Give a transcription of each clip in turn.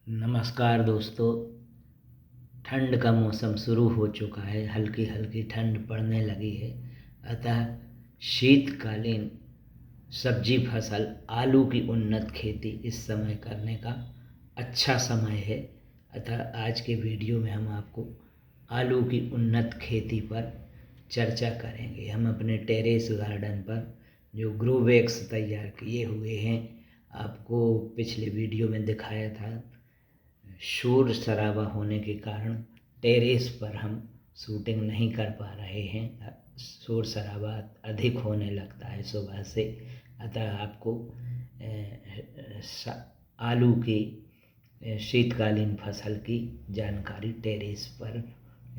नमस्कार दोस्तों। ठंड का मौसम शुरू हो चुका है, हल्की हल्की ठंड पड़ने लगी है। अतः शीतकालीन सब्जी फसल आलू की उन्नत खेती इस समय करने का अच्छा समय है। अतः आज के वीडियो में हम आपको आलू की उन्नत खेती पर चर्चा करेंगे। हम अपने टेरेस गार्डन पर जो ग्रो बैग्स तैयार किए हुए हैं, आपको पिछले वीडियो में दिखाया था। शोर शराबा होने के कारण टेरेस पर हम शूटिंग नहीं कर पा रहे हैं। शोर शराबा अधिक होने लगता है सुबह से। अतः आपको आलू की शीतकालीन फसल की जानकारी टेरेस पर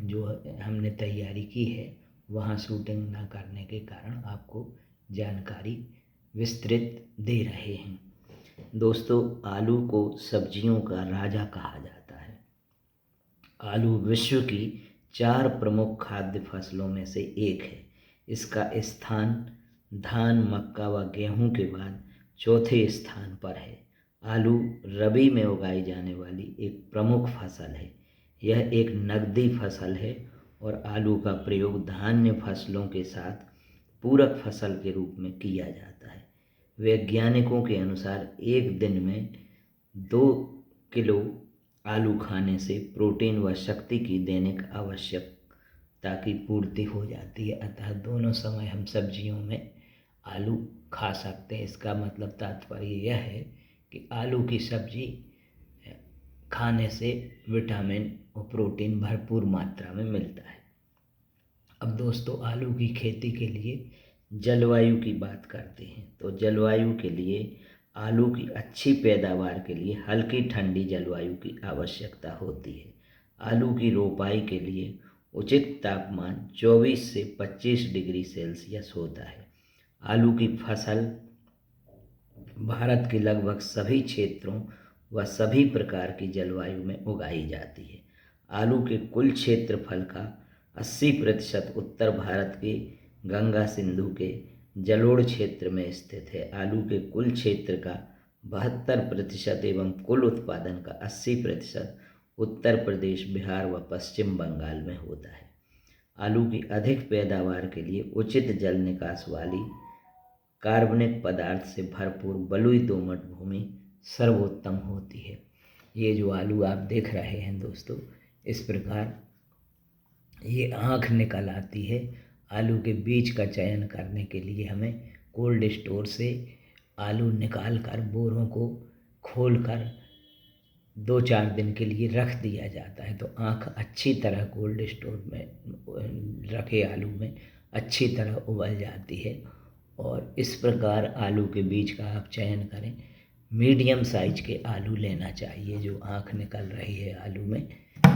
जो हमने तैयारी की है वहाँ शूटिंग न करने के कारण आपको जानकारी विस्तृत दे रहे हैं। दोस्तों, आलू को सब्जियों का राजा कहा जाता है। आलू विश्व की 4 प्रमुख खाद्य फसलों में से एक है। इसका स्थान धान, मक्का व गेहूं के बाद चौथे स्थान पर है। आलू रबी में उगाई जाने वाली एक प्रमुख फसल है। यह एक नकदी फसल है और आलू का प्रयोग धान्य फसलों के साथ पूरक फसल के रूप में किया जाता है। वैज्ञानिकों के अनुसार एक दिन में 2 किलो आलू खाने से प्रोटीन व शक्ति की दैनिक आवश्यकता की पूर्ति हो जाती है। अतः दोनों समय हम सब्जियों में आलू खा सकते हैं। इसका मतलब तात्पर्य यह है कि आलू की सब्जी खाने से विटामिन और प्रोटीन भरपूर मात्रा में मिलता है। अब दोस्तों, आलू की खेती के लिए जलवायु की बात करते हैं। तो जलवायु के लिए आलू की अच्छी पैदावार के लिए हल्की ठंडी जलवायु की आवश्यकता होती है। आलू की रोपाई के लिए उचित तापमान 24 से 25 डिग्री सेल्सियस होता है। आलू की फसल भारत के लगभग सभी क्षेत्रों व सभी प्रकार की जलवायु में उगाई जाती है। आलू के कुल क्षेत्रफल का 80% उत्तर भारत के गंगा सिंधु के जलोढ़ क्षेत्र में स्थित है। आलू के कुल क्षेत्र का 72% एवं कुल उत्पादन का 80% उत्तर प्रदेश, बिहार व पश्चिम बंगाल में होता है। आलू की अधिक पैदावार के लिए उचित जल निकास वाली कार्बनिक पदार्थ से भरपूर बलुई दोमट भूमि सर्वोत्तम होती है। ये जो आलू आप देख रहे हैं दोस्तों, इस प्रकार ये आँख निकल आती है। आलू के बीज का चयन करने के लिए हमें कोल्ड स्टोर से आलू निकाल कर बोरों को खोल कर 2-4 दिन के लिए रख दिया जाता है। तो आँख अच्छी तरह कोल्ड स्टोर में रखे आलू में अच्छी तरह उबल जाती है। और इस प्रकार आलू के बीज का आप चयन करें। मीडियम साइज के आलू लेना चाहिए। जो आँख निकल रही है आलू में,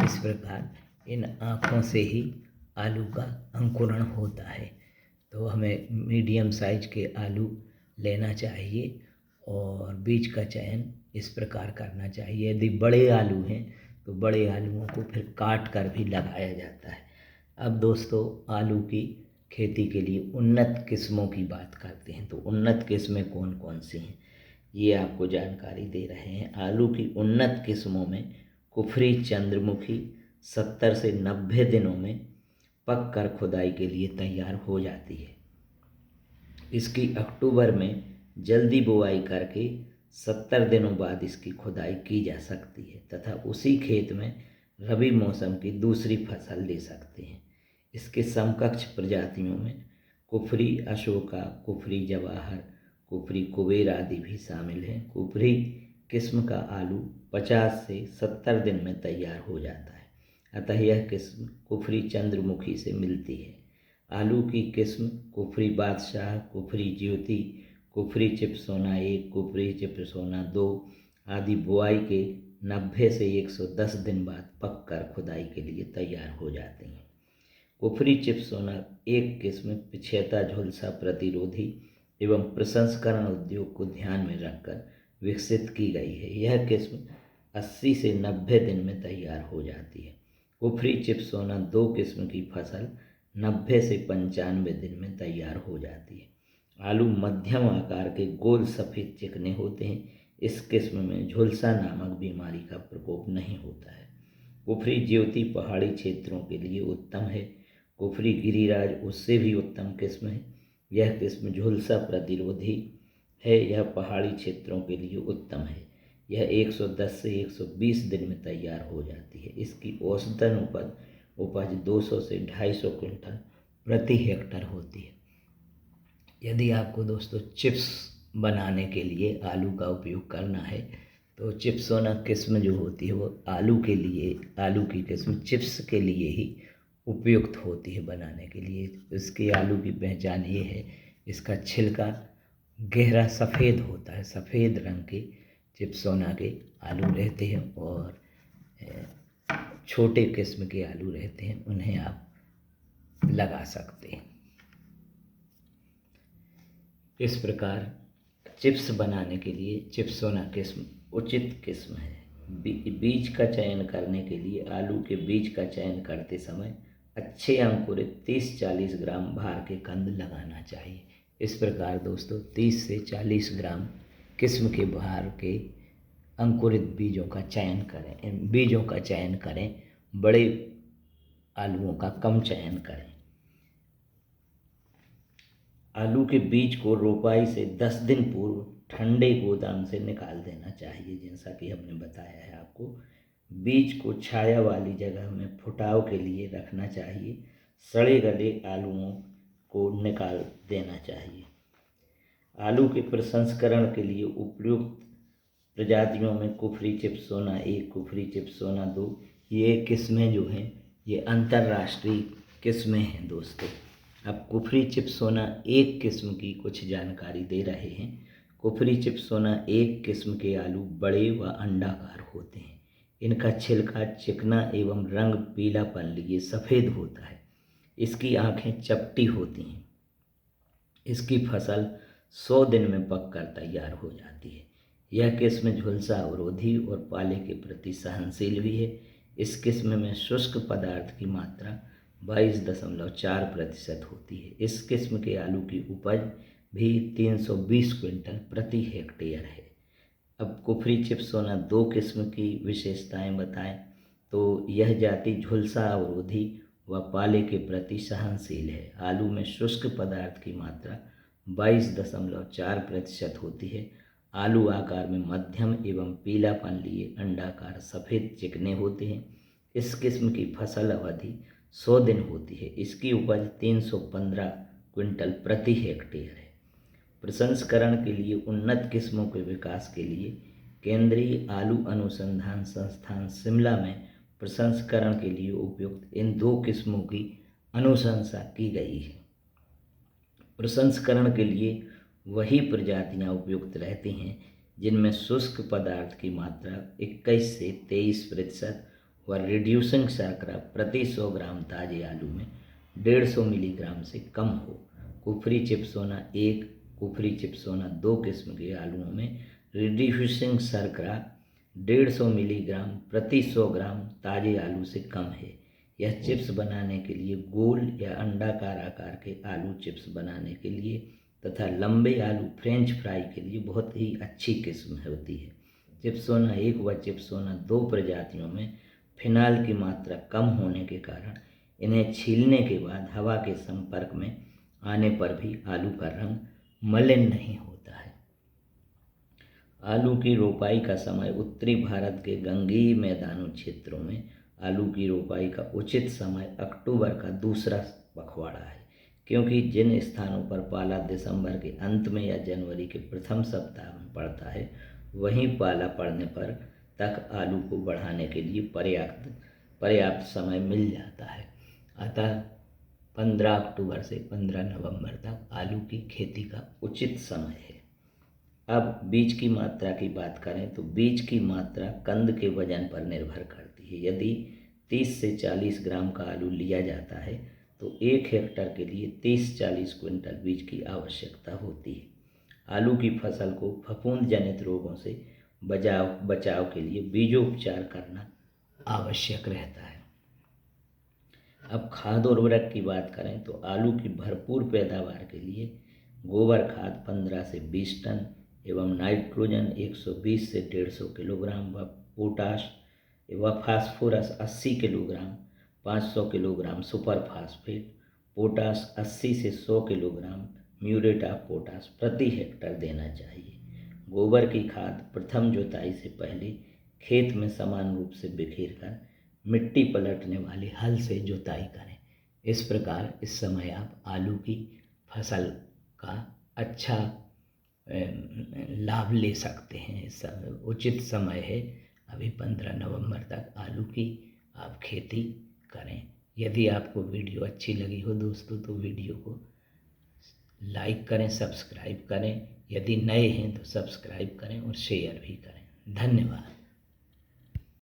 इस प्रकार इन आँखों से ही आलू का अंकुरण होता है। तो हमें मीडियम साइज के आलू लेना चाहिए और बीज का चयन इस प्रकार करना चाहिए। यदि बड़े आलू हैं तो बड़े आलूओं को फिर काट कर भी लगाया जाता है। अब दोस्तों, आलू की खेती के लिए उन्नत किस्मों की बात करते हैं। तो उन्नत किस्में कौन कौन सी हैं, ये आपको जानकारी दे रहे हैं। आलू की उन्नत किस्मों में कुफरी, चंद्रमुखी 70 से 90 दिनों में पक कर खुदाई के लिए तैयार हो जाती है। इसकी अक्टूबर में जल्दी बुआई करके 70 दिनों बाद इसकी खुदाई की जा सकती है तथा उसी खेत में रबी मौसम की दूसरी फसल ले सकते हैं। इसके समकक्ष प्रजातियों में कुफरी अशोका, कुफरी जवाहर, कुफरी कुबेर आदि भी शामिल हैं। कुफरी किस्म का आलू 50 से 70 दिन में तैयार हो जाता है। अतः यह किस्म कुफरी चंद्रमुखी से मिलती है। आलू की किस्म कुफरी बादशाह, कुफरी ज्योति, कुफरी चिपसोना 1, कुफरी चिपसोना 2 आदि बुआई के 90 से 110 दिन बाद पककर खुदाई के लिए तैयार हो जाती हैं। कुफरी चिपसोना एक किस्म पिछेता झुलसा प्रतिरोधी एवं प्रसंस्करण उद्योग को ध्यान में रखकर विकसित की गई है। यह किस्म 80 से 90 दिन में तैयार हो जाती है। कुफरी चिपसोना 2 किस्म की फसल 90 से 95 दिन में तैयार हो जाती है। आलू मध्यम आकार के गोल सफ़ेद चिकने होते हैं। इस किस्म में झुलसा नामक बीमारी का प्रकोप नहीं होता है। कुफरी ज्योति पहाड़ी क्षेत्रों के लिए उत्तम है। कुफरी गिरिराज उससे भी उत्तम किस्म है। यह किस्म झुलसा प्रतिरोधी है। यह पहाड़ी क्षेत्रों के लिए उत्तम है। यह 110 से 120 दिन में तैयार हो जाती है। इसकी औसतन उपज 200 से 250 क्विंटल प्रति हेक्टर होती है। यदि आपको दोस्तों चिप्स बनाने के लिए आलू का उपयोग करना है तो चिप्सोना किस्म जो होती है वो आलू की किस्म चिप्स के लिए ही उपयुक्त होती है बनाने के लिए। इसके आलू की पहचान ये है, इसका छिलका गहरा सफ़ेद होता है। सफ़ेद रंग के चिप्सोना के आलू रहते हैं और छोटे किस्म के आलू रहते हैं, उन्हें आप लगा सकते हैं। इस प्रकार चिप्स बनाने के लिए चिप्सोना किस्म उचित किस्म है। बीज का चयन करने के लिए आलू के बीज का चयन करते समय अच्छे अंकुरित 30-40 ग्राम भार के कंद लगाना चाहिए। इस प्रकार दोस्तों 30 से 40 ग्राम किस्म के भार के अंकुरित बीजों का चयन करें। बड़े आलूओं का कम चयन करें। आलू के बीज को रोपाई से 10 दिन पूर्व ठंडे गोदाम से निकाल देना चाहिए। जैसा कि हमने बताया है आपको, बीज को छाया वाली जगह में फुटाव के लिए रखना चाहिए। सड़े गले आलूओं को निकाल देना चाहिए। आलू के प्रसंस्करण के लिए उपयुक्त प्रजातियों में कुफरी चिप्सोना 1, कुफरी चिप्सोना 2, ये किस्में जो हैं ये अंतर्राष्ट्रीय किस्में हैं दोस्तों। अब कुफरी चिप्सोना 1 किस्म की कुछ जानकारी दे रहे हैं। कुफरी चिप्सोना 1 किस्म के आलू बड़े व अंडाकार होते हैं। इनका छिलका चिकना एवं रंग पीलापन लिए सफ़ेद होता है। इसकी आँखें चपटी होती हैं। इसकी फसल 100 दिन में पककर तैयार हो जाती है। यह किस्म झुलसा अवरोधी और पाले के प्रति सहनशील भी है। इस किस्म में शुष्क पदार्थ की मात्रा 22.4% होती है। इस किस्म के आलू की उपज भी 320 क्विंटल प्रति हेक्टेयर है। अब कुफरी चिप्सोना 2 किस्म की विशेषताएं बताएं तो यह जाति झुलसा अवरोधी व पाले के प्रति सहनशील है। आलू में शुष्क पदार्थ की मात्रा 22.4% होती है। आलू आकार में मध्यम एवं पीलापन लिए अंडाकार सफ़ेद चिकने होते हैं। इस किस्म की फसल अवधि 100 दिन होती है। इसकी उपज 315 क्विंटल प्रति हेक्टेयर है। प्रसंस्करण के लिए उन्नत किस्मों के विकास के लिए केंद्रीय आलू अनुसंधान संस्थान शिमला में प्रसंस्करण के लिए उपयुक्त इन 2 किस्मों की अनुशंसा की गई है। प्रसंस्करण के लिए वही प्रजातियां उपयुक्त रहती हैं जिनमें शुष्क पदार्थ की मात्रा 21 से 23% व रिड्यूसिंग शर्करा प्रति 100 ग्राम ताजे आलू में 150 मिलीग्राम से कम हो। कुफरी चिप्सोना 1, कुफरी चिप्सोना 2 किस्म के आलूओं में रिड्यूसिंग शर्करा 150 मिलीग्राम प्रति 100 ग्राम ताजे आलू से कम है। यह चिप्स बनाने के लिए गोल या अंडाकार आकार के आलू चिप्स बनाने के लिए तथा लंबे आलू फ्रेंच फ्राई के लिए बहुत ही अच्छी किस्म होती है। चिप्सोना 1 व चिप्सोना 2 प्रजातियों में फिनाल की मात्रा कम होने के कारण इन्हें छीलने के बाद हवा के संपर्क में आने पर भी आलू का रंग मलिन नहीं होता है। आलू की रोपाई का समय उत्तरी भारत के गंगेय मैदानों क्षेत्रों में आलू की रोपाई का उचित समय अक्टूबर का दूसरा पखवाड़ा है, क्योंकि जिन स्थानों पर पाला दिसंबर के अंत में या जनवरी के प्रथम सप्ताह में पड़ता है, वहीं पाला पड़ने पर तक आलू को बढ़ाने के लिए पर्याप्त समय मिल जाता है। अतः 15 अक्टूबर से 15 नवंबर तक आलू की खेती का उचित समय है। अब बीज की मात्रा की बात करें तो बीज की मात्रा कंद के वजन पर निर्भर करती है। यदि 30 से 40 ग्राम का आलू लिया जाता है तो 1 हेक्टर के लिए 30-40 क्विंटल बीज की आवश्यकता होती है। आलू की फसल को फफूंद जनित रोगों से बचाव के लिए बीजोपचार करना आवश्यक रहता है। अब खाद और उर्वरक की बात करें तो आलू की भरपूर पैदावार के लिए गोबर खाद 15 से 20 टन, एवं नाइट्रोजन 120 से 150 किलोग्राम व पोटाश व phosphorus 80 kilogram, 500 kilogram super phosphate potash 80 से 100 किलोग्राम म्यूरेट ऑफ पोटाश प्रति हेक्टर देना चाहिए। गोबर की खाद प्रथम जुताई से पहले खेत में समान रूप से बिखेर कर मिट्टी पलटने वाले हल से जुताई करें। इस प्रकार इस समय आप आलू की फसल का अच्छा लाभ ले सकते हैं। इस समय उचित समय है, अभी 15 नवंबर तक आलू की आप खेती करें। यदि आपको वीडियो अच्छी लगी हो दोस्तों तो वीडियो को लाइक करें, सब्सक्राइब करें। यदि नए हैं तो सब्सक्राइब करें और शेयर भी करें। धन्यवाद।